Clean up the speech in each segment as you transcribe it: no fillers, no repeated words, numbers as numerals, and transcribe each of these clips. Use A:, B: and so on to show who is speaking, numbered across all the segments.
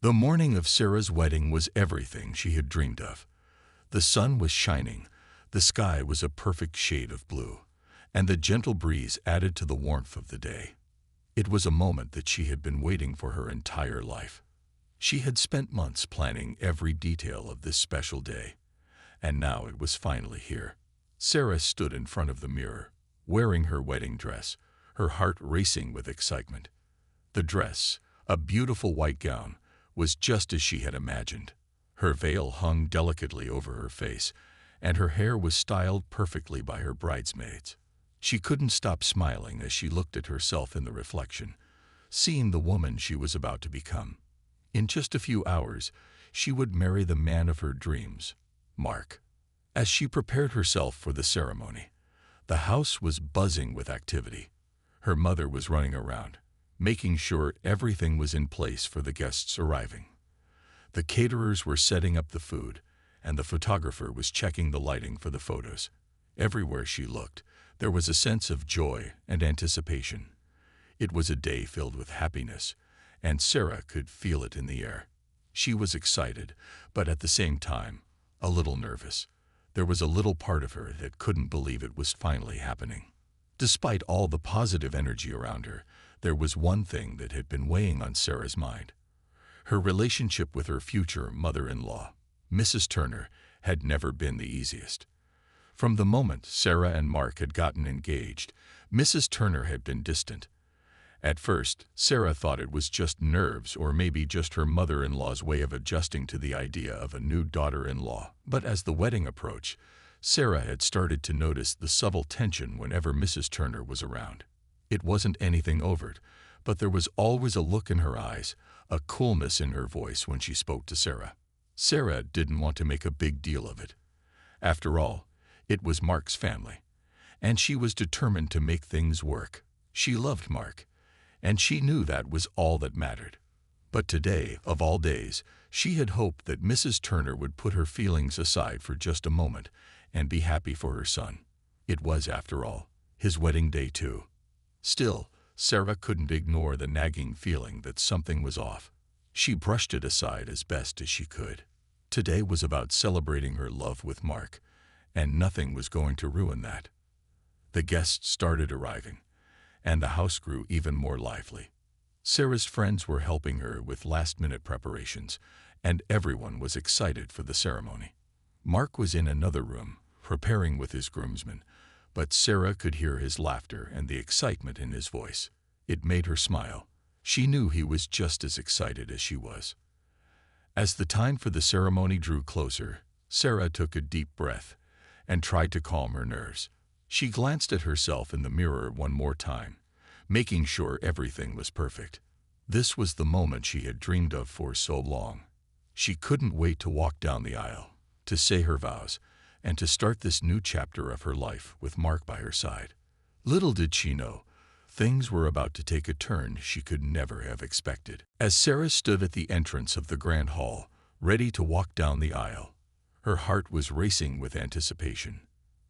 A: The morning of Sarah's wedding was everything she had dreamed of. The sun was shining, the sky was a perfect shade of blue, and the gentle breeze added to the warmth of the day. It was a moment that she had been waiting for her entire life. She had spent months planning every detail of this special day, and now it was finally here. Sarah stood in front of the mirror, wearing her wedding dress, her heart racing with excitement. The dress, a beautiful white gown, was just as she had imagined. Her veil hung delicately over her face, and her hair was styled perfectly by her bridesmaids. She couldn't stop smiling as she looked at herself in the reflection, seeing the woman she was about to become. In just a few hours, she would marry the man of her dreams, Mark. As she prepared herself for the ceremony, the house was buzzing with activity. Her mother was running around, making sure everything was in place for the guests arriving. The caterers were setting up the food, and the photographer was checking the lighting for the photos. Everywhere she looked, there was a sense of joy and anticipation. It was a day filled with happiness, and Sarah could feel it in the air. She was excited, but at the same time, a little nervous. There was a little part of her that couldn't believe it was finally happening. Despite all the positive energy around her, there was one thing that had been weighing on Sarah's mind. Her relationship with her future mother-in-law, Mrs. Turner, had never been the easiest. From the moment Sarah and Mark had gotten engaged, Mrs. Turner had been distant. At first, Sarah thought it was just nerves or maybe just her mother-in-law's way of adjusting to the idea of a new daughter-in-law. But as the wedding approached, Sarah had started to notice the subtle tension whenever Mrs. Turner was around. It wasn't anything overt, but there was always a look in her eyes, a coolness in her voice when she spoke to Sarah. Sarah didn't want to make a big deal of it. After all, it was Mark's family, and she was determined to make things work. She loved Mark, and she knew that was all that mattered. But today, of all days, she had hoped that Mrs. Turner would put her feelings aside for just a moment and be happy for her son. It was, after all, his wedding day too. Still, Sarah couldn't ignore the nagging feeling that something was off. She brushed it aside as best as she could. Today was about celebrating her love with Mark, and nothing was going to ruin that. The guests started arriving, and the house grew even more lively. Sarah's friends were helping her with last-minute preparations, and everyone was excited for the ceremony. Mark was in another room, preparing with his groomsmen, but Sarah could hear his laughter and the excitement in his voice. It made her smile. She knew he was just as excited as she was. As the time for the ceremony drew closer, Sarah took a deep breath and tried to calm her nerves. She glanced at herself in the mirror one more time, making sure everything was perfect. This was the moment she had dreamed of for so long. She couldn't wait to walk down the aisle, to say her vows, and to start this new chapter of her life with Mark by her side. Little did she know, things were about to take a turn she could never have expected. As Sarah stood at the entrance of the grand hall, ready to walk down the aisle, her heart was racing with anticipation.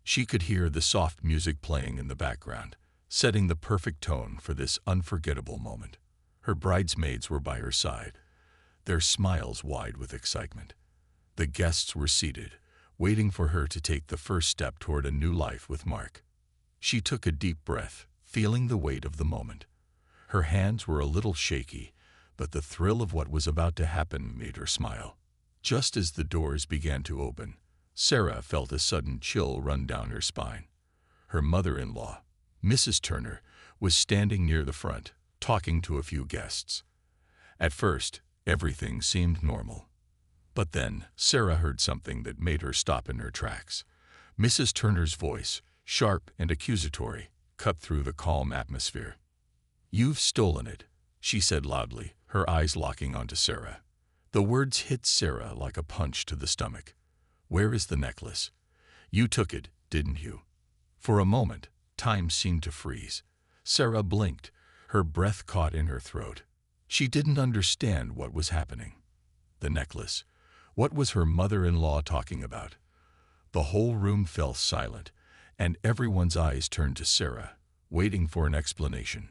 A: She could hear the soft music playing in the background, setting the perfect tone for this unforgettable moment. Her bridesmaids were by her side, their smiles wide with excitement. The guests were seated, waiting for her to take the first step toward a new life with Mark. She took a deep breath, feeling the weight of the moment. Her hands were a little shaky, but the thrill of what was about to happen made her smile. Just as the doors began to open, Sarah felt a sudden chill run down her spine. Her mother-in-law, Mrs. Turner, was standing near the front, talking to a few guests. At first, everything seemed normal. But then, Sarah heard something that made her stop in her tracks. Mrs. Turner's voice, sharp and accusatory, cut through the calm atmosphere. "You've stolen it," she said loudly, her eyes locking onto Sarah. The words hit Sarah like a punch to the stomach. "Where is the necklace? You took it, didn't you?" For a moment, time seemed to freeze. Sarah blinked, her breath caught in her throat. She didn't understand what was happening. The necklace. What was her mother-in-law talking about? The whole room fell silent, and everyone's eyes turned to Sarah, waiting for an explanation.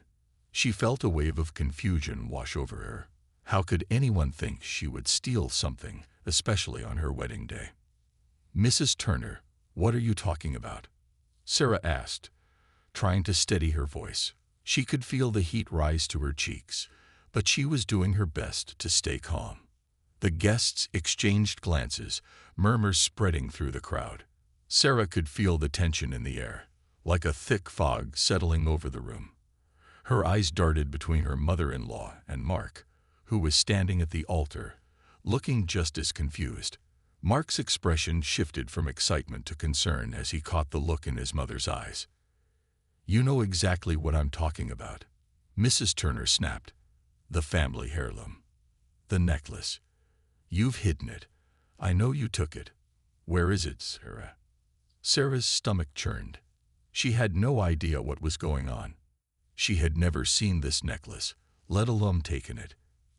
A: She felt a wave of confusion wash over her. How could anyone think she would steal something, especially on her wedding day? "Mrs. Turner, what are you talking about?" Sarah asked, trying to steady her voice. She could feel the heat rise to her cheeks, but she was doing her best to stay calm. The guests exchanged glances, murmurs spreading through the crowd. Sarah could feel the tension in the air, like a thick fog settling over the room. Her eyes darted between her mother-in-law and Mark, who was standing at the altar, looking just as confused. Mark's expression shifted from excitement to concern as he caught the look in his mother's eyes. "You know exactly what I'm talking about," Mrs. Turner snapped. "The family heirloom. The necklace. You've hidden it. I know you took it. Where is it, Sarah?" Sarah's stomach churned. She had no idea what was going on. She had never seen this necklace, let alone taken it.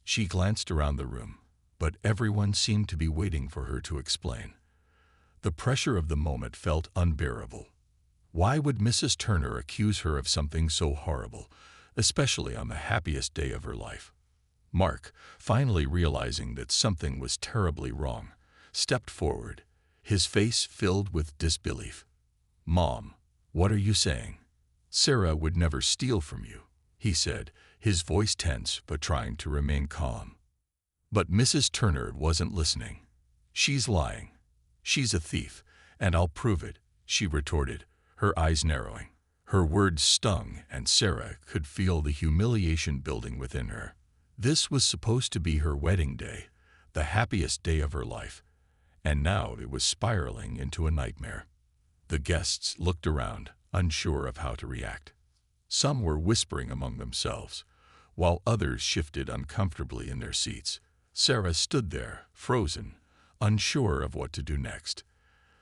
A: She glanced around the room, but everyone seemed to be waiting for her to explain. The pressure of the moment felt unbearable. Why would Mrs. Turner accuse her of something so horrible, especially on the happiest day of her life? Mark, finally realizing that something was terribly wrong, stepped forward, his face filled with disbelief. "Mom, what are you saying?" "Sarah would never steal from you," he said, his voice tense but trying to remain calm. But Mrs. Turner wasn't listening. "She's lying. She's a thief, and I'll prove it," she retorted, her eyes narrowing. Her words stung, and Sarah could feel the humiliation building within her. This was supposed to be her wedding day, the happiest day of her life, and now it was spiraling into a nightmare. The guests looked around, unsure of how to react. Some were whispering among themselves, while others shifted uncomfortably in their seats. Sarah stood there, frozen, unsure of what to do next.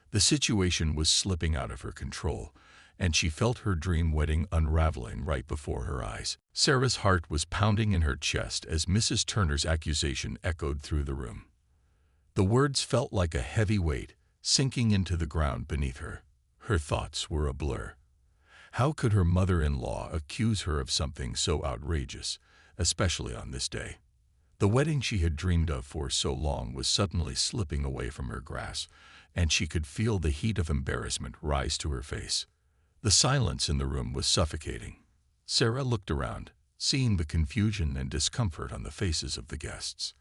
A: The situation was slipping out of her control, and she felt her dream wedding unraveling right before her eyes. Sarah's heart was pounding in her chest as Mrs. Turner's accusation echoed through the room. The words felt like a heavy weight, sinking into the ground beneath her. Her thoughts were a blur. How could her mother-in-law accuse her of something so outrageous, especially on this day? The wedding she had dreamed of for so long was suddenly slipping away from her grasp, and she could feel the heat of embarrassment rise to her face. The silence in the room was suffocating. Sarah looked around, seeing the confusion and discomfort on the faces of the guests.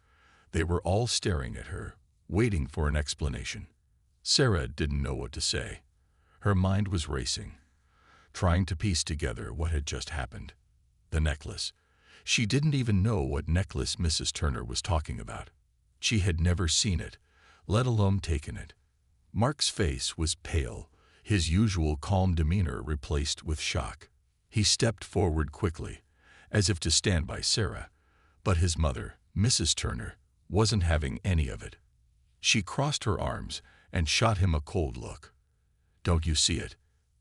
A: They were all staring at her, waiting for an explanation. Sarah didn't know what to say. Her mind was racing, trying to piece together what had just happened. The necklace. She didn't even know what necklace Mrs. Turner was talking about. She had never seen it, let alone taken it. Mark's face was pale, his usual calm demeanor replaced with shock. He stepped forward quickly, as if to stand by Sarah, but his mother, Mrs. Turner, wasn't having any of it. She crossed her arms and shot him a cold look. "Don't you see it?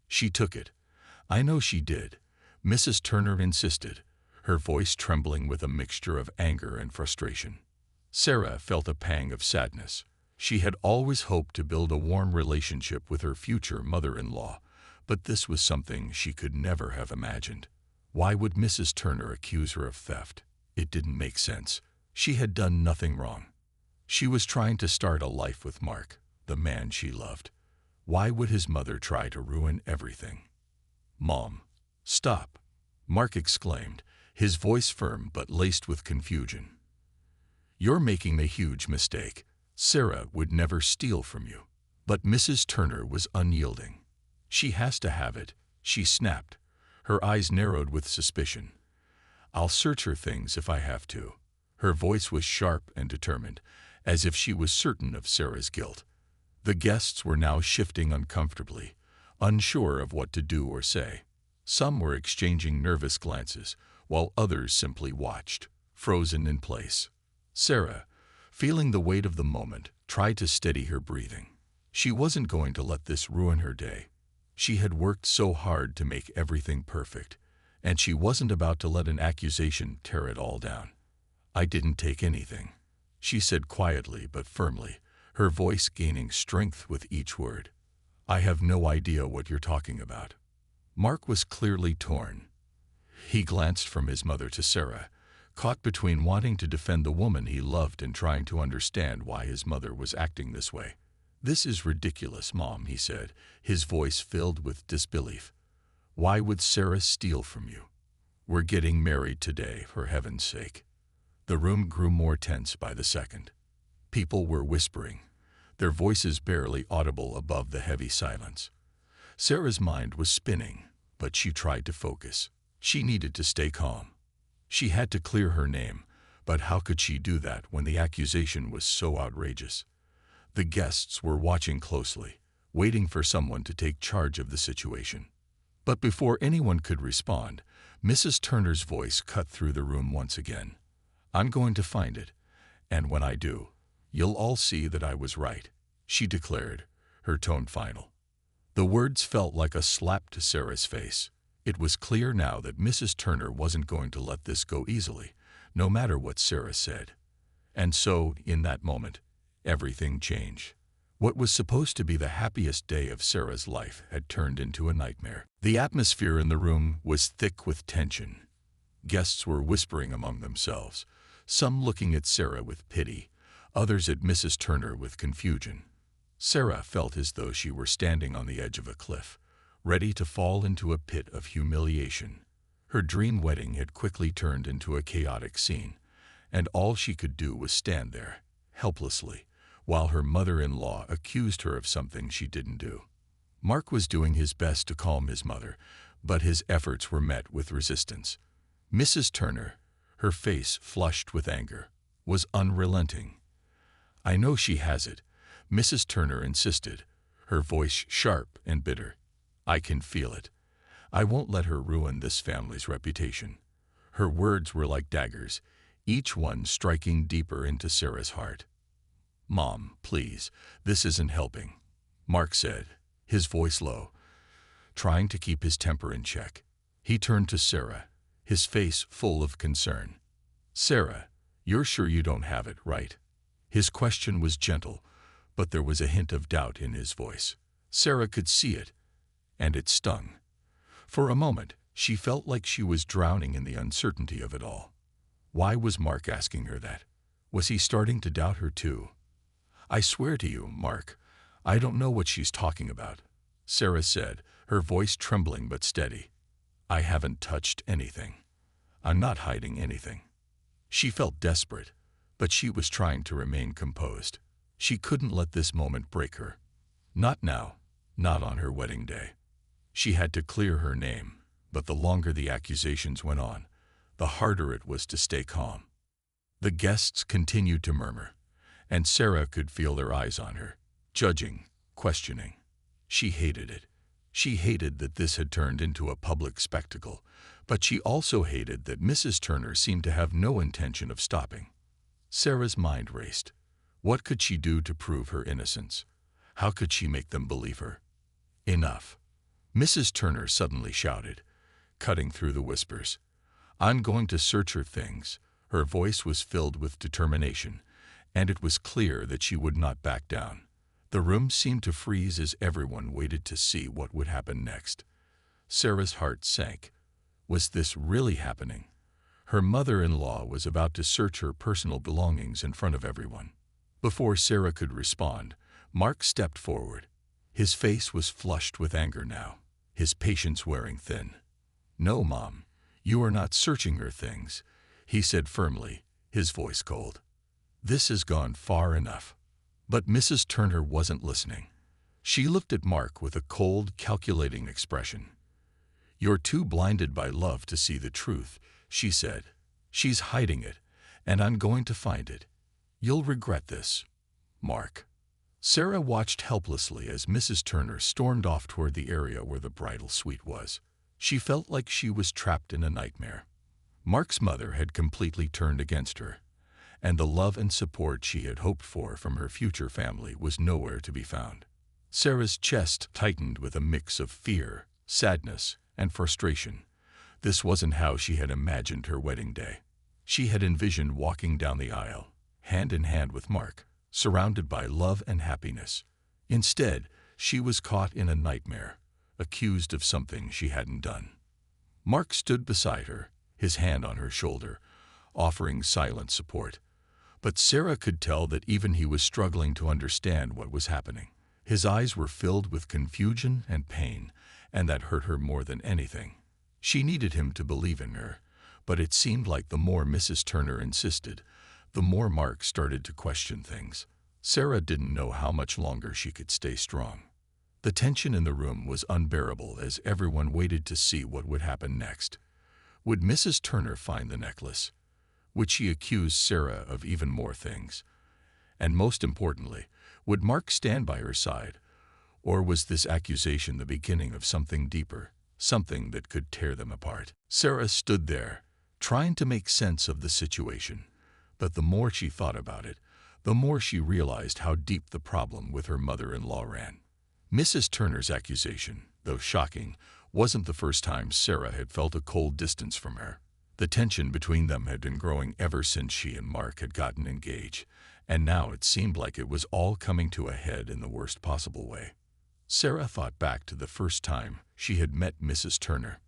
A: She took it." "I know she did," Mrs. Turner insisted, her voice trembling with a mixture of anger and frustration. Sarah felt a pang of sadness. She had always hoped to build a warm relationship with her future mother-in-law, but this was something she could never have imagined. Why would Mrs. Turner accuse her of theft? It didn't make sense. She had done nothing wrong. She was trying to start a life with Mark, the man she loved. Why would his mother try to ruin everything? "Mom, stop," Mark exclaimed, his voice firm but laced with confusion. "You're making a huge mistake. Sarah would never steal from you." But Mrs. Turner was unyielding. "She has to have it," she snapped, her eyes narrowed with suspicion. "I'll search her things if I have to." Her voice was sharp and determined, as if she was certain of Sarah's guilt. The guests were now shifting uncomfortably, unsure of what to do or say. Some were exchanging nervous glances, while others simply watched, frozen in place. Sarah, feeling the weight of the moment, tried to steady her breathing. She wasn't going to let this ruin her day. She had worked so hard to make everything perfect, and she wasn't about to let an accusation tear it all down. "I didn't take anything," she said quietly but firmly, her voice gaining strength with each word. "I have no idea what you're talking about." Mark was clearly torn. He glanced from his mother to Sarah, caught between wanting to defend the woman he loved and trying to understand why his mother was acting this way. "This is ridiculous, Mom," he said, his voice filled with disbelief. "Why would Sarah steal from you? We're getting married today, for heaven's sake." The room grew more tense by the second. People were whispering, their voices barely audible above the heavy silence. Sarah's mind was spinning, but she tried to focus. She needed to stay calm. She had to clear her name, but how could she do that when the accusation was so outrageous? The guests were watching closely, waiting for someone to take charge of the situation. But before anyone could respond, Mrs. Turner's voice cut through the room once again. "I'm going to find it, and when I do, you'll all see that I was right," she declared, her tone final. The words felt like a slap to Sarah's face. It was clear now that Mrs. Turner wasn't going to let this go easily, no matter what Sarah said. And so, in that moment, everything changed. What was supposed to be the happiest day of Sarah's life had turned into a nightmare. The atmosphere in the room was thick with tension. Guests were whispering among themselves, some looking at Sarah with pity, others at Mrs. Turner with confusion. Sarah felt as though she were standing on the edge of a cliff, ready to fall into a pit of humiliation. Her dream wedding had quickly turned into a chaotic scene, and all she could do was stand there, helplessly, while her mother-in-law accused her of something she didn't do. Mark was doing his best to calm his mother, but his efforts were met with resistance. Mrs. Turner, her face flushed with anger, was unrelenting. "I know she has it," Mrs. Turner insisted, her voice sharp and bitter. "I can feel it. I won't let her ruin this family's reputation." Her words were like daggers, each one striking deeper into Sarah's heart. "Mom, please, this isn't helping," Mark said, his voice low, trying to keep his temper in check. He turned to Sarah, his face full of concern. "Sarah, you're sure you don't have it, right?" His question was gentle, but there was a hint of doubt in his voice. Sarah could see it, and it stung. For a moment, she felt like she was drowning in the uncertainty of it all. Why was Mark asking her that? Was he starting to doubt her too? "I swear to you, Mark, I don't know what she's talking about," Sarah said, her voice trembling but steady. "I haven't touched anything. I'm not hiding anything." She felt desperate, but she was trying to remain composed. She couldn't let this moment break her. Not now, not on her wedding day. She had to clear her name, but the longer the accusations went on, the harder it was to stay calm. The guests continued to murmur, and Sarah could feel their eyes on her, judging, questioning. She hated it. She hated that this had turned into a public spectacle, but she also hated that Mrs. Turner seemed to have no intention of stopping. Sarah's mind raced. What could she do to prove her innocence? How could she make them believe her? "Enough," Mrs. Turner suddenly shouted, cutting through the whispers. "I'm going to search her things." Her voice was filled with determination, and it was clear that she would not back down. The room seemed to freeze as everyone waited to see what would happen next. Sarah's heart sank. Was this really happening? Her mother-in-law was about to search her personal belongings in front of everyone. Before Sarah could respond, Mark stepped forward. His face was flushed with anger now, his patience wearing thin. "No, Mom, you are not searching her things," he said firmly, his voice cold. "This has gone far enough." But Mrs. Turner wasn't listening. She looked at Mark with a cold, calculating expression. "You're too blinded by love to see the truth," she said. "She's hiding it, and I'm going to find it. You'll regret this, Mark." Sarah watched helplessly as Mrs. Turner stormed off toward the area where the bridal suite was. She felt like she was trapped in a nightmare. Mark's mother had completely turned against her, and the love and support she had hoped for from her future family was nowhere to be found. Sarah's chest tightened with a mix of fear, sadness, and frustration. This wasn't how she had imagined her wedding day. She had envisioned walking down the aisle, hand in hand with Mark, surrounded by love and happiness. Instead, she was caught in a nightmare, accused of something she hadn't done. Mark stood beside her, his hand on her shoulder, offering silent support. But Sarah could tell that even he was struggling to understand what was happening. His eyes were filled with confusion and pain, and that hurt her more than anything. She needed him to believe in her, but it seemed like the more Mrs. Turner insisted, the more Mark started to question things. Sarah didn't know how much longer she could stay strong. The tension in the room was unbearable as everyone waited to see what would happen next. Would Mrs. Turner find the necklace? Would she accuse Sarah of even more things? And most importantly, would Mark stand by her side? Or was this accusation the beginning of something deeper, something that could tear them apart? Sarah stood there, trying to make sense of the situation. But the more she thought about it, the more she realized how deep the problem with her mother-in-law ran. Mrs. Turner's accusation, though shocking, wasn't the first time Sarah had felt a cold distance from her. The tension between them had been growing ever since she and Mark had gotten engaged, and now it seemed like it was all coming to a head in the worst possible way. Sarah thought back to the first time she had met Mrs. Turner.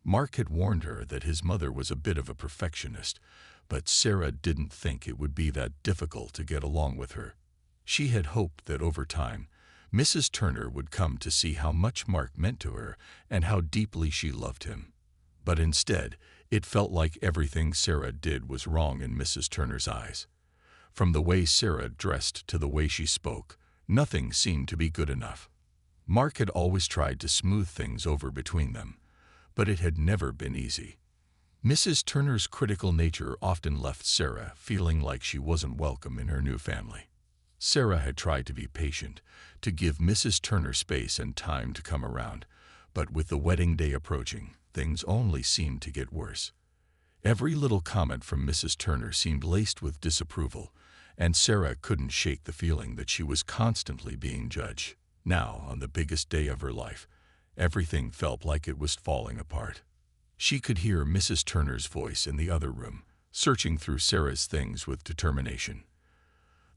A: Mark had warned her that his mother was a bit of a perfectionist, but Sarah didn't think it would be that difficult to get along with her. She had hoped that over time, Mrs. Turner would come to see how much Mark meant to her and how deeply she loved him. But instead, it felt like everything Sarah did was wrong in Mrs. Turner's eyes. From the way Sarah dressed to the way she spoke, nothing seemed to be good enough. Mark had always tried to smooth things over between them, but it had never been easy. Mrs. Turner's critical nature often left Sarah feeling like she wasn't welcome in her new family. Sarah had tried to be patient, to give Mrs. Turner space and time to come around, but with the wedding day approaching, things only seemed to get worse. Every little comment from Mrs. Turner seemed laced with disapproval, and Sarah couldn't shake the feeling that she was constantly being judged. Now, on the biggest day of her life, everything felt like it was falling apart. She could hear Mrs. Turner's voice in the other room, searching through Sarah's things with determination.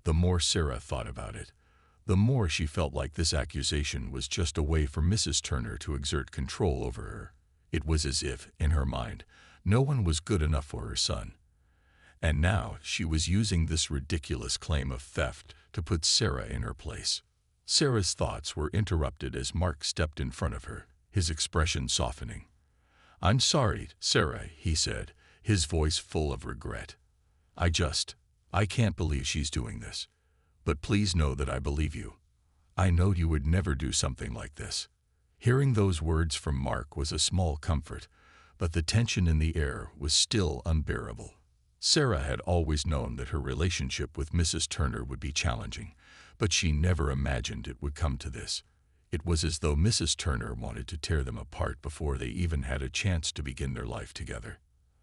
A: The more Sarah thought about it, the more she felt like this accusation was just a way for Mrs. Turner to exert control over her. It was as if, in her mind, no one was good enough for her son. And now she was using this ridiculous claim of theft to put Sarah in her place. Sarah's thoughts were interrupted as Mark stepped in front of her, his expression softening. "I'm sorry, Sarah," he said, his voice full of regret. I can't believe she's doing this. But please know that I believe you. I know you would never do something like this." Hearing those words from Mark was a small comfort, but the tension in the air was still unbearable. Sarah had always known that her relationship with Mrs. Turner would be challenging, but she never imagined it would come to this. It was as though Mrs. Turner wanted to tear them apart before they even had a chance to begin their life together.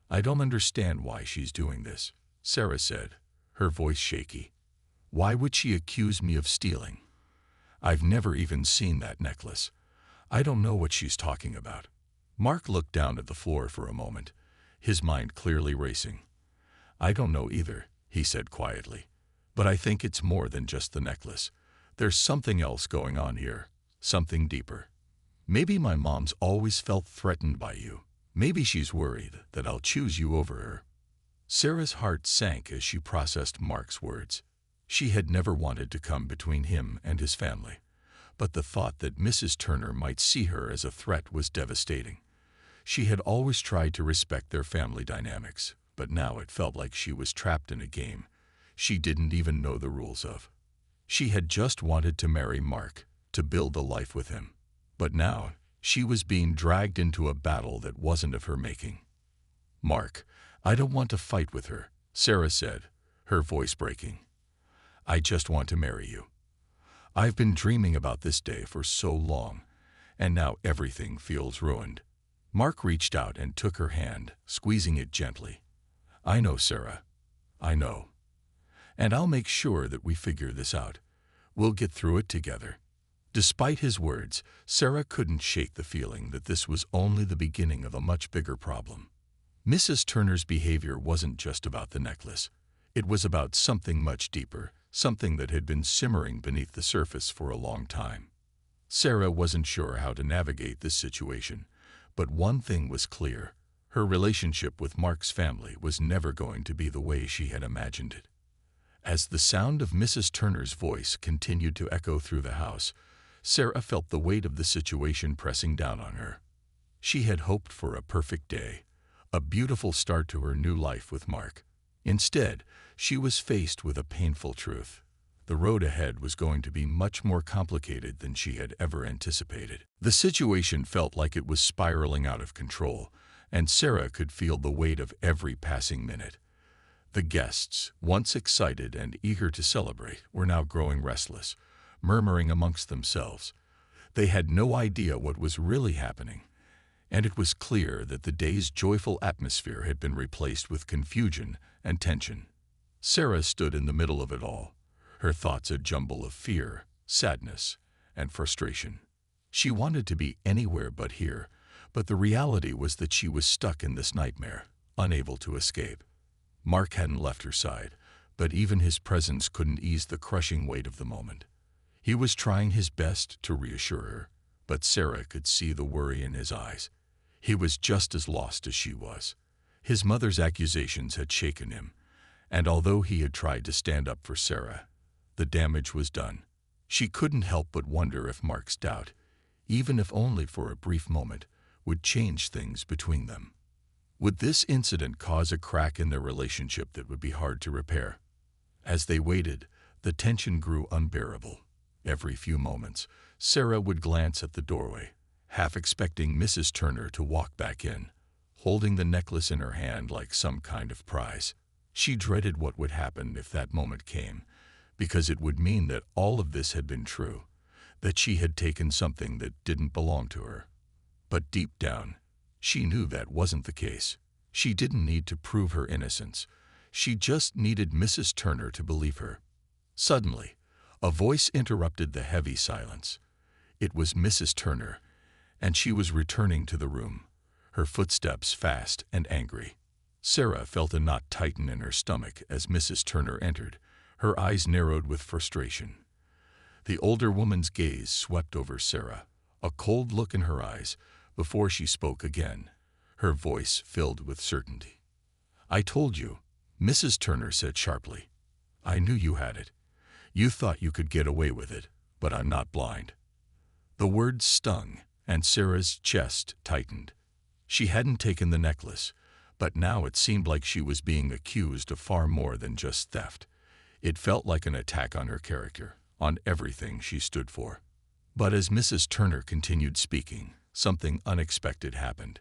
A: "I don't understand why she's doing this," Sarah said, her voice shaky. "Why would she accuse me of stealing? I've never even seen that necklace. I don't know what she's talking about." Mark looked down at the floor for a moment, his mind clearly racing. "I don't know either," he said quietly. "But I think it's more than just the necklace. There's something else going on here, something deeper. Maybe my mom's always felt threatened by you. Maybe she's worried that I'll choose you over her." Sarah's heart sank as she processed Mark's words. She had never wanted to come between him and his family, but the thought that Mrs. Turner might see her as a threat was devastating. She had always tried to respect their family dynamics, but now it felt like she was trapped in a game she didn't even know the rules of. She had just wanted to marry Mark, to build a life with him. But now, she was being dragged into a battle that wasn't of her making. "Mark, I don't want to fight with her," Sarah said, her voice breaking. "I just want to marry you. I've been dreaming about this day for so long, and now everything feels ruined." Mark reached out and took her hand, squeezing it gently. "I know, Sarah. I know. And I'll make sure that we figure this out. We'll get through it together." Despite his words, Sarah couldn't shake the feeling that this was only the beginning of a much bigger problem. Mrs. Turner's behavior wasn't just about the necklace. It was about something much deeper, something that had been simmering beneath the surface for a long time. Sarah wasn't sure how to navigate this situation, but one thing was clear. Her relationship with Mark's family was never going to be the way she had imagined it. As the sound of Mrs. Turner's voice continued to echo through the house, Sarah felt the weight of the situation pressing down on her. She had hoped for a perfect day, a beautiful start to her new life with Mark. Instead, she was faced with a painful truth. The road ahead was going to be much more complicated than she had ever anticipated. The situation felt like it was spiraling out of control, and Sarah could feel the weight of every passing minute. The guests, once excited and eager to celebrate, were now growing restless, murmuring amongst themselves. They had no idea what was really happening, and it was clear that the day's joyful atmosphere had been replaced with confusion and tension. Sarah stood in the middle of it all, her thoughts a jumble of fear, sadness, and frustration. She wanted to be anywhere but here, but the reality was that she was stuck in this nightmare, unable to escape. Mark hadn't left her side, but even his presence couldn't ease the crushing weight of the moment. He was trying his best to reassure her, but Sarah could see the worry in his eyes. He was just as lost as she was. His mother's accusations had shaken him, and although he had tried to stand up for Sarah, the damage was done. She couldn't help but wonder if Mark's doubt, even if only for a brief moment, would change things between them. Would this incident cause a crack in their relationship that would be hard to repair? As they waited, the tension grew unbearable. Every few moments, Sarah would glance at the doorway, half expecting Mrs. Turner to walk back in, holding the necklace in her hand like some kind of prize. She dreaded what would happen if that moment came, because it would mean that all of this had been true, that she had taken something that didn't belong to her. But deep down, she knew that wasn't the case. She didn't need to prove her innocence. She just needed Mrs. Turner to believe her. Suddenly, a voice interrupted the heavy silence. It was Mrs. Turner, and she was returning to the room, her footsteps fast and angry. Sarah felt a knot tighten in her stomach as Mrs. Turner entered, her eyes narrowed with frustration. The older woman's gaze swept over Sarah, a cold look in her eyes, before she spoke again, her voice filled with certainty. "I told you," Mrs. Turner said sharply. "I knew you had it. You thought you could get away with it, but I'm not blind." The words stung, and Sarah's chest tightened. She hadn't taken the necklace, but now it seemed like she was being accused of far more than just theft. It felt like an attack on her character, on everything she stood for. But as Mrs. Turner continued speaking, something unexpected happened.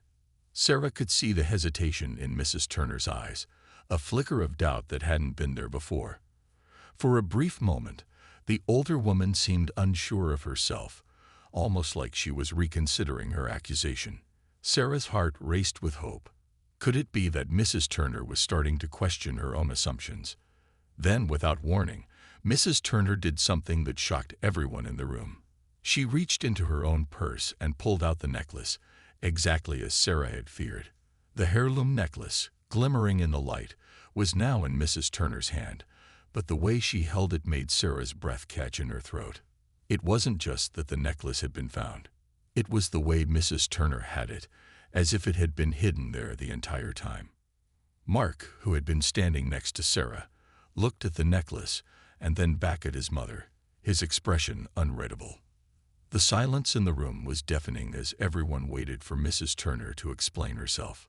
A: Sarah could see the hesitation in Mrs. Turner's eyes, a flicker of doubt that hadn't been there before. For a brief moment, the older woman seemed unsure of herself, almost like she was reconsidering her accusation. Sarah's heart raced with hope. Could it be that Mrs. Turner was starting to question her own assumptions? Then, without warning, Mrs. Turner did something that shocked everyone in the room. She reached into her own purse and pulled out the necklace, exactly as Sarah had feared. The heirloom necklace, glimmering in the light, was now in Mrs. Turner's hand, but the way she held it made Sarah's breath catch in her throat. It wasn't just that the necklace had been found. It was the way Mrs. Turner had it, as if it had been hidden there the entire time. Mark, who had been standing next to Sarah, looked at the necklace and then back at his mother, his expression unreadable. The silence in the room was deafening as everyone waited for Mrs. Turner to explain herself.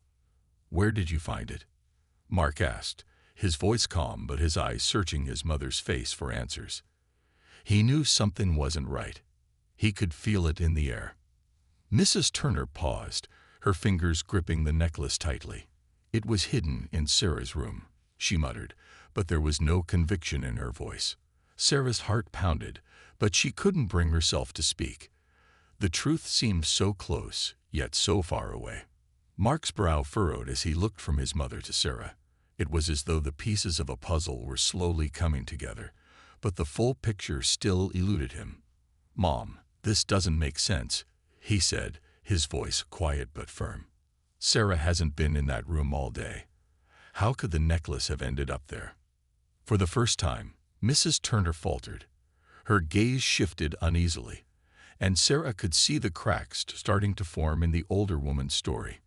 A: "Where did you find it?" Mark asked, his voice calm but his eyes searching his mother's face for answers. He knew something wasn't right. He could feel it in the air. Mrs. Turner paused, her fingers gripping the necklace tightly. "It was hidden in Sarah's room," she muttered, but there was no conviction in her voice. Sarah's heart pounded, but she couldn't bring herself to speak. The truth seemed so close, yet so far away. Mark's brow furrowed as he looked from his mother to Sarah. It was as though the pieces of a puzzle were slowly coming together, but the full picture still eluded him. "Mom, this doesn't make sense," he said, his voice quiet but firm. "Sarah hasn't been in that room all day. How could the necklace have ended up there?" For the first time, Mrs. Turner faltered. Her gaze shifted uneasily, and Sarah could see the cracks starting to form in the older woman's story.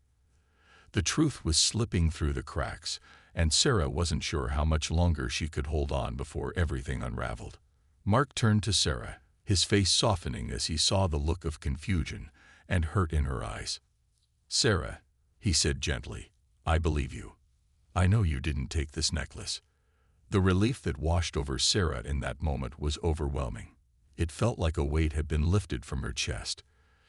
A: The truth was slipping through the cracks, and Sarah wasn't sure how much longer she could hold on before everything unraveled. Mark turned to Sarah, his face softening as he saw the look of confusion and hurt in her eyes. "Sarah," he said gently, "I believe you. I know you didn't take this necklace." The relief that washed over Sarah in that moment was overwhelming. It felt like a weight had been lifted from her chest.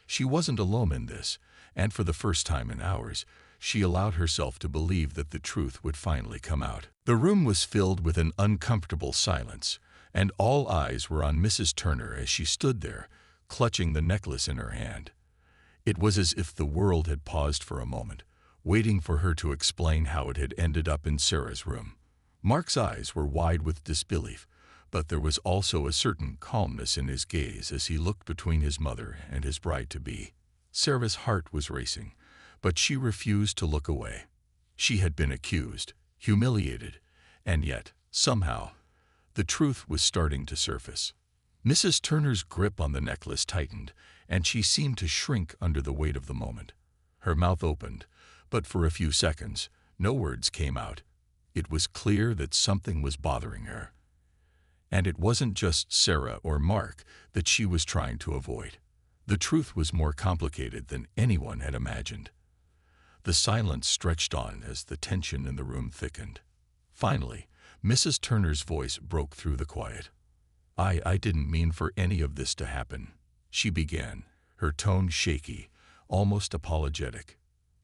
A: She wasn't alone in this, and for the first time in hours, she allowed herself to believe that the truth would finally come out. The room was filled with an uncomfortable silence, and all eyes were on Mrs. Turner as she stood there, clutching the necklace in her hand. It was as if the world had paused for a moment, waiting for her to explain how it had ended up in Sarah's room. Mark's eyes were wide with disbelief, but there was also a certain calmness in his gaze as he looked between his mother and his bride-to-be. Sarah's heart was racing, but she refused to look away. She had been accused, humiliated, and yet, somehow, the truth was starting to surface. Mrs. Turner's grip on the necklace tightened, and she seemed to shrink under the weight of the moment. Her mouth opened, but for a few seconds, no words came out. It was clear that something was bothering her. And it wasn't just Sarah or Mark that she was trying to avoid. The truth was more complicated than anyone had imagined. The silence stretched on as the tension in the room thickened. Finally, Mrs. Turner's voice broke through the quiet. I didn't mean for any of this to happen," she began, her tone shaky, almost apologetic.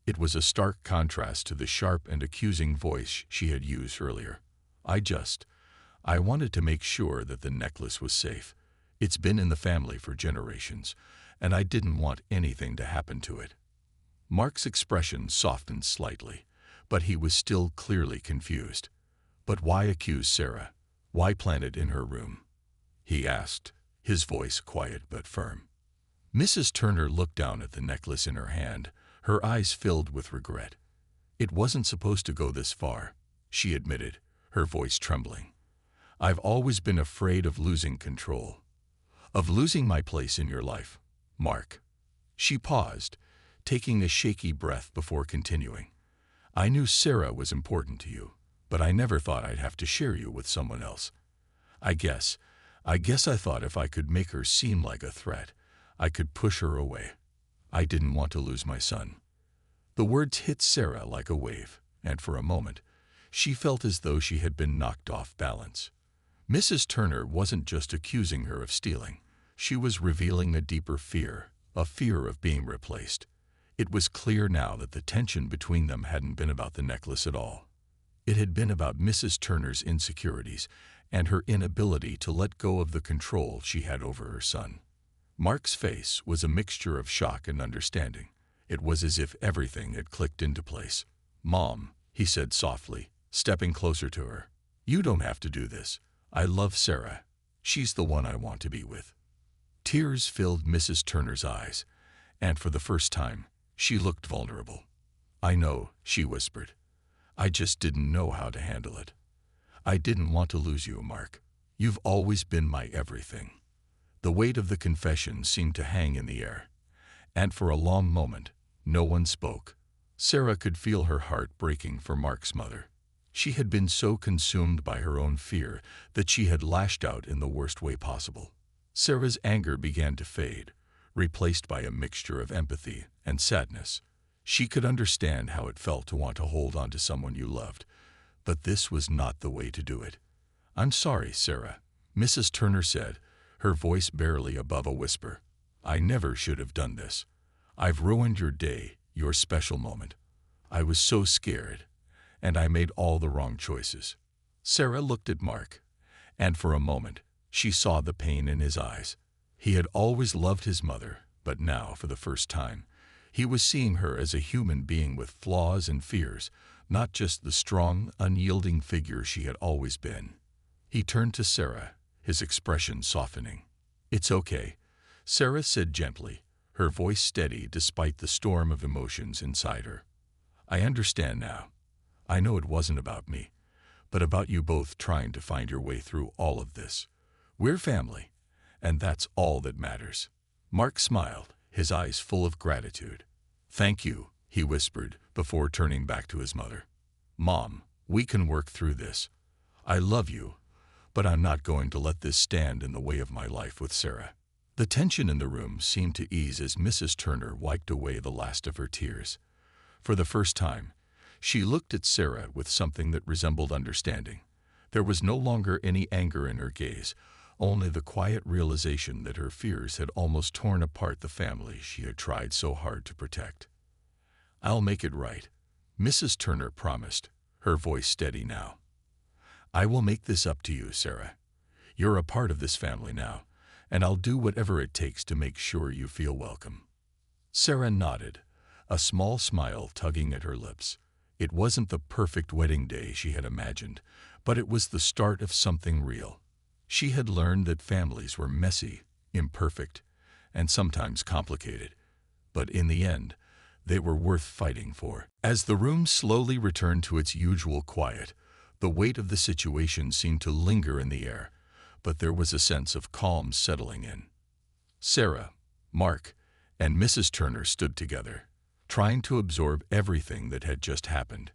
A: It was a stark contrast to the sharp and accusing voice she had used earlier. I wanted to make sure that the necklace was safe. It's been in the family for generations, and I didn't want anything to happen to it." Mark's expression softened slightly, but he was still clearly confused. "But why accuse Sarah? Why plant it in her room?" he asked, his voice quiet but firm. Mrs. Turner looked down at the necklace in her hand, her eyes filled with regret. "It wasn't supposed to go this far," she admitted, her voice trembling. "I've always been afraid of losing control, of losing my place in your life, Mark." She paused, taking a shaky breath before continuing. "I knew Sarah was important to you, but I never thought I'd have to share you with someone else. I guess I thought if I could make her seem like a threat, I could push her away. I didn't want to lose my son." The words hit Sarah like a wave, and for a moment, she felt as though she had been knocked off balance. Mrs. Turner wasn't just accusing her of stealing. She was revealing a deeper fear, a fear of being replaced. It was clear now that the tension between them hadn't been about the necklace at all. It had been about Mrs. Turner's insecurities and her inability to let go of the control she had over her son. Mark's face was a mixture of shock and understanding. It was as if everything had clicked into place. "Mom," he said softly, stepping closer to her, "you don't have to do this. I love Sarah. She's the one I want to be with." Tears filled Mrs. Turner's eyes, and for the first time, she looked vulnerable. "I know," she whispered. "I just didn't know how to handle it. I didn't want to lose you, Mark. You've always been my everything." The weight of the confession seemed to hang in the air, and for a long moment, no one spoke. Sarah could feel her heart breaking for Mark's mother. She had been so consumed by her own fear that she had lashed out in the worst way possible. Sarah's anger began to fade, replaced by a mixture of empathy and sadness. She could understand how it felt to want to hold on to someone you loved, but this was not the way to do it. "I'm sorry, Sarah," Mrs. Turner said, her voice barely above a whisper. "I never should have done this. I've ruined your day, your special moment. I was so scared, and I made all the wrong choices." Sarah looked at Mark, and for a moment, she saw the pain in his eyes. He had always loved his mother, but now, for the first time, he was seeing her as a human being with flaws and fears, not just the strong, unyielding figure she had always been. He turned to Sarah, his expression softening. "It's okay," Sarah said gently, her voice steady despite the storm of emotions inside her. "I understand now. I know it wasn't about me, but about you both trying to find your way through all of this. We're family, and that's all that matters." Mark smiled, his eyes full of gratitude. "Thank you," he whispered before turning back to his mother. "Mom, we can work through this. I love you, but I'm not going to let this stand in the way of my life with Sarah." The tension in the room seemed to ease as Mrs. Turner wiped away the last of her tears. For the first time, she looked at Sarah with something that resembled understanding. There was no longer any anger in her gaze, only the quiet realization that her fears had almost torn apart the family she had tried so hard to protect. "I'll make it right," Mrs. Turner promised, her voice steady now. "I will make this up to you, Sarah. You're a part of this family now, and I'll do whatever it takes to make sure you feel welcome." Sarah nodded, a small smile tugging at her lips. It wasn't the perfect wedding day she had imagined, but it was the start of something real. She had learned that families were messy, imperfect, and sometimes complicated, but in the end, they were worth fighting for. As the room slowly returned to its usual quiet, the weight of the situation seemed to linger in the air, but there was a sense of calm settling in. Sarah, Mark, and Mrs. Turner stood together, trying to absorb everything that had just happened.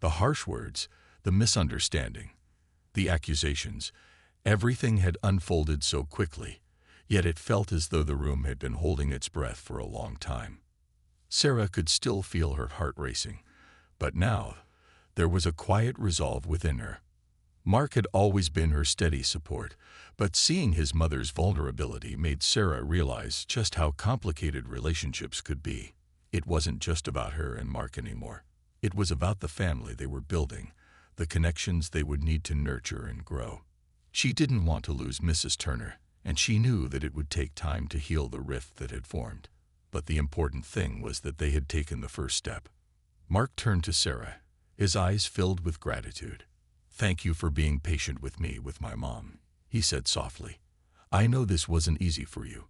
A: The harsh words, the misunderstanding, the accusations, everything had unfolded so quickly, yet it felt as though the room had been holding its breath for a long time. Sarah could still feel her heart racing, but now there was a quiet resolve within her. Mark had always been her steady support, but seeing his mother's vulnerability made Sarah realize just how complicated relationships could be. It wasn't just about her and Mark anymore. It was about the family they were building, the connections they would need to nurture and grow. She didn't want to lose Mrs. Turner, and she knew that it would take time to heal the rift that had formed. But the important thing was that they had taken the first step. Mark turned to Sarah, his eyes filled with gratitude. "Thank you for being patient with me, with my mom," he said softly. "I know this wasn't easy for you,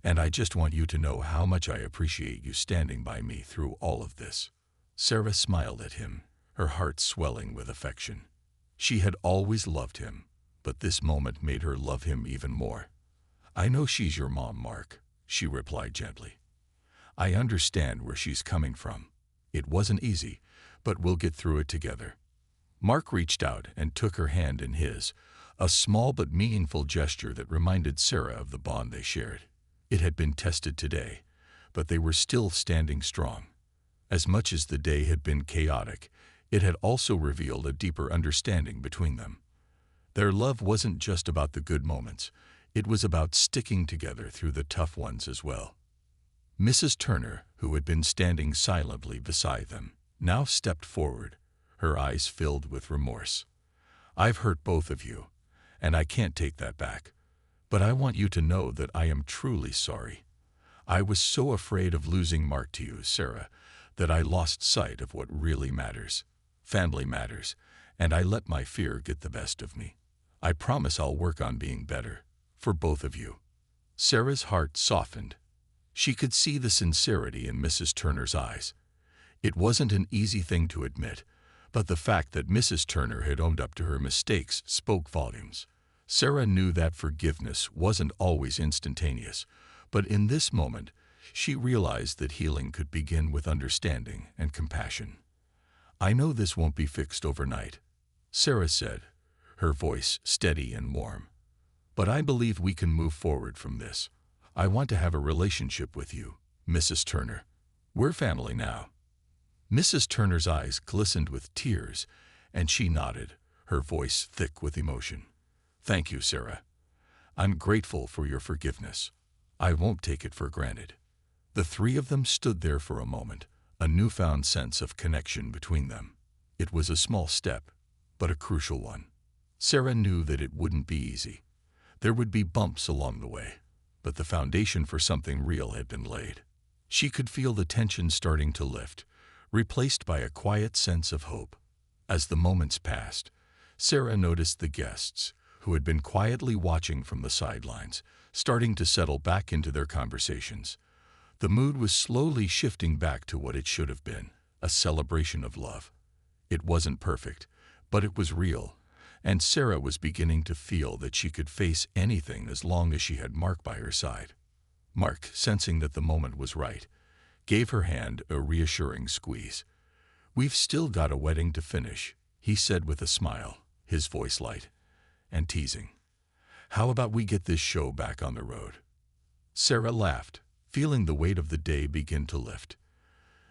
A: and I just want you to know how much I appreciate you standing by me through all of this." Sarah smiled at him, her heart swelling with affection. She had always loved him, but this moment made her love him even more. "I know she's your mom, Mark," she replied gently. "I understand where she's coming from. It wasn't easy, but we'll get through it together." Mark reached out and took her hand in his, a small but meaningful gesture that reminded Sarah of the bond they shared. It had been tested today, but they were still standing strong. As much as the day had been chaotic, it had also revealed a deeper understanding between them. Their love wasn't just about the good moments, it was about sticking together through the tough ones as well. Mrs. Turner, who had been standing silently beside them, now stepped forward, her eyes filled with remorse. "I've hurt both of you, and I can't take that back. But I want you to know that I am truly sorry. I was so afraid of losing Mark to you, Sarah, that I lost sight of what really matters. Family matters, and I let my fear get the best of me. I promise I'll work on being better, for both of you." Sarah's heart softened. She could see the sincerity in Mrs. Turner's eyes. It wasn't an easy thing to admit, but the fact that Mrs. Turner had owned up to her mistakes spoke volumes. Sarah knew that forgiveness wasn't always instantaneous, but in this moment, she realized that healing could begin with understanding and compassion. "I know this won't be fixed overnight," Sarah said, her voice steady and warm. "But I believe we can move forward from this. I want to have a relationship with you, Mrs. Turner. We're family now." Mrs. Turner's eyes glistened with tears, and she nodded, her voice thick with emotion. "Thank you, Sarah. I'm grateful for your forgiveness. I won't take it for granted." The three of them stood there for a moment, a newfound sense of connection between them. It was a small step, but a crucial one. Sarah knew that it wouldn't be easy. There would be bumps along the way, but the foundation for something real had been laid. She could feel the tension starting to lift, replaced by a quiet sense of hope. As the moments passed, Sarah noticed the guests, who had been quietly watching from the sidelines, starting to settle back into their conversations. The mood was slowly shifting back to what it should have been, a celebration of love. It wasn't perfect, but it was real, and Sarah was beginning to feel that she could face anything as long as she had Mark by her side. Mark, sensing that the moment was right, gave her hand a reassuring squeeze. "We've still got a wedding to finish," he said with a smile, his voice light and teasing. "How about we get this show back on the road?" Sarah laughed, feeling the weight of the day begin to lift.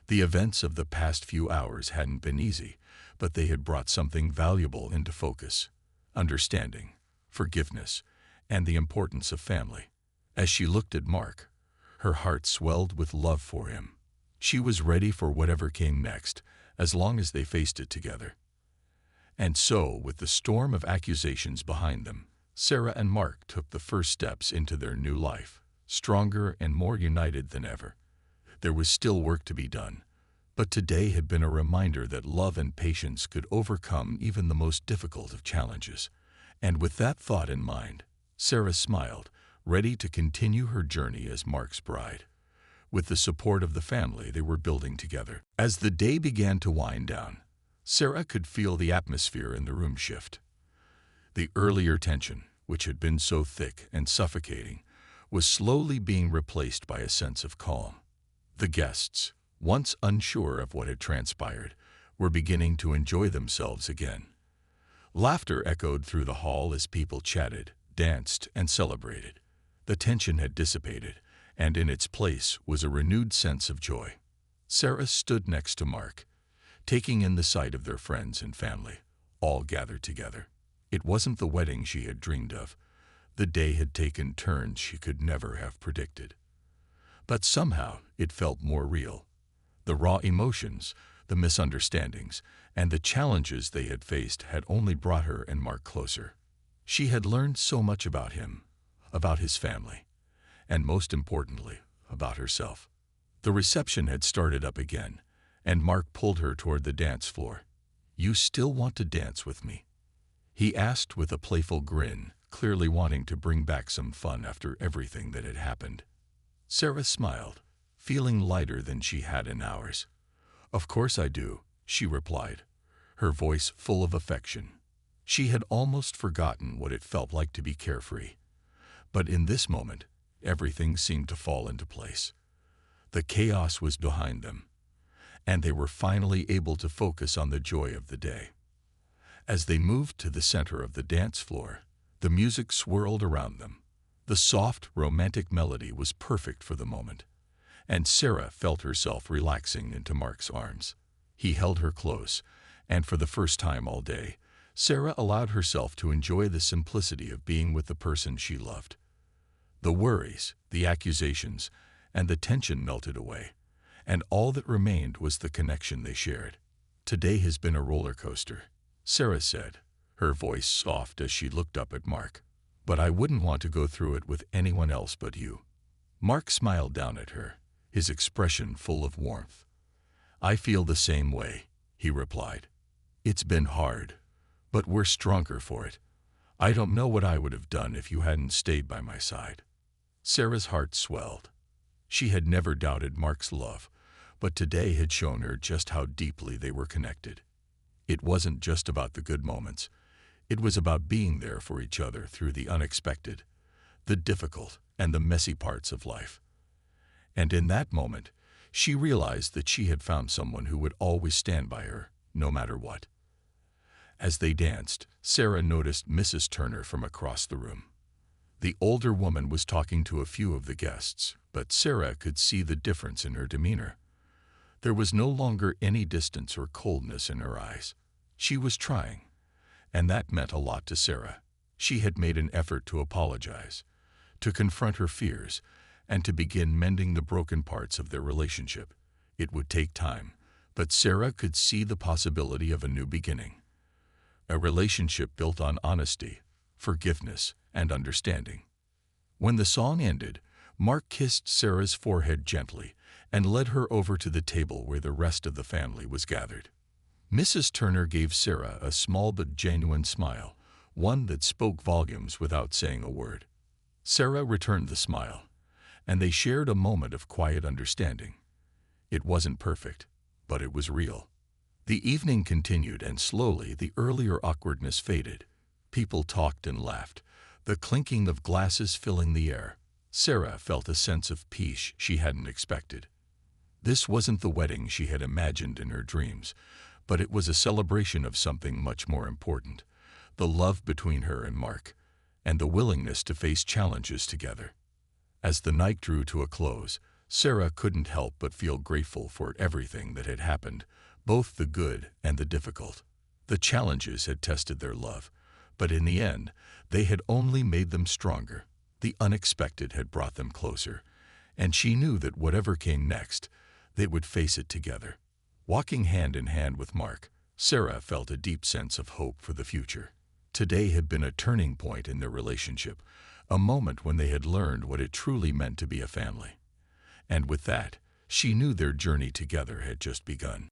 A: The events of the past few hours hadn't been easy, but they had brought something valuable into focus: understanding, forgiveness, and the importance of family. As she looked at Mark, her heart swelled with love for him. She was ready for whatever came next, as long as they faced it together. And so, with the storm of accusations behind them, Sarah and Mark took the first steps into their new life, stronger and more united than ever. There was still work to be done, but today had been a reminder that love and patience could overcome even the most difficult of challenges. And with that thought in mind, Sarah smiled, ready to continue her journey as Mark's bride, with the support of the family they were building together. As the day began to wind down, Sarah could feel the atmosphere in the room shift. The earlier tension, which had been so thick and suffocating, was slowly being replaced by a sense of calm. The guests, once unsure of what had transpired, were beginning to enjoy themselves again. Laughter echoed through the hall as people chatted, danced, and celebrated. The tension had dissipated, and in its place was a renewed sense of joy. Sarah stood next to Mark, taking in the sight of their friends and family, all gathered together. It wasn't the wedding she had dreamed of. The day had taken turns she could never have predicted. But somehow it felt more real. The raw emotions, the misunderstandings, and the challenges they had faced had only brought her and Mark closer. She had learned so much about him, about his family, and most importantly, about herself. The reception had started up again, and Mark pulled her toward the dance floor. "You still want to dance with me?" he asked with a playful grin, clearly wanting to bring back some fun after everything that had happened. Sarah smiled, feeling lighter than she had in hours. "Of course I do," she replied, her voice full of affection. She had almost forgotten what it felt like to be carefree. But in this moment, everything seemed to fall into place. The chaos was behind them, and they were finally able to focus on the joy of the day. As they moved to the center of the dance floor, the music swirled around them. The soft, romantic melody was perfect for the moment, and Sarah felt herself relaxing into Mark's arms. He held her close, and for the first time all day, Sarah allowed herself to enjoy the simplicity of being with the person she loved. The worries, the accusations, and the tension melted away, and all that remained was the connection they shared. "Today has been a roller coaster," Sarah said, her voice soft as she looked up at Mark. "But I wouldn't want to go through it with anyone else but you." Mark smiled down at her, his expression full of warmth. "I feel the same way," he replied. "It's been hard, but we're stronger for it. I don't know what I would have done if you hadn't stayed by my side." Sarah's heart swelled. She had never doubted Mark's love, but today had shown her just how deeply they were connected. It wasn't just about the good moments. It was about being there for each other through the unexpected, the difficult, and the messy parts of life. And in that moment, she realized that she had found someone who would always stand by her, no matter what. As they danced, Sarah noticed Mrs. Turner from across the room. The older woman was talking to a few of the guests, but Sarah could see the difference in her demeanor. There was no longer any distance or coldness in her eyes. She was trying, and that meant a lot to Sarah. She had made an effort to apologize, to confront her fears, and to begin mending the broken parts of their relationship. It would take time, but Sarah could see the possibility of a new beginning. A relationship built on honesty, forgiveness, and understanding. When the song ended, Mark kissed Sarah's forehead gently and led her over to the table where the rest of the family was gathered. Mrs. Turner gave Sarah a small but genuine smile, one that spoke volumes without saying a word. Sarah returned the smile, and they shared a moment of quiet understanding. It wasn't perfect, but it was real. The evening continued, and slowly the earlier awkwardness faded. People talked and laughed, the clinking of glasses filling the air. Sarah felt a sense of peace she hadn't expected. This wasn't the wedding she had imagined in her dreams, but it was a celebration of something much more important: the love between her and Mark, and the willingness to face challenges together. As the night drew to a close, Sarah couldn't help but feel grateful for everything that had happened, both the good and the difficult. The challenges had tested their love, but in the end, they had only made them stronger. The unexpected had brought them closer, and she knew that whatever came next, they would face it together. Walking hand in hand with Mark, Sarah felt a deep sense of hope for the future. Today had been a turning point in their relationship, a moment when they had learned what it truly meant to be a family. And with that, she knew their journey together had just begun.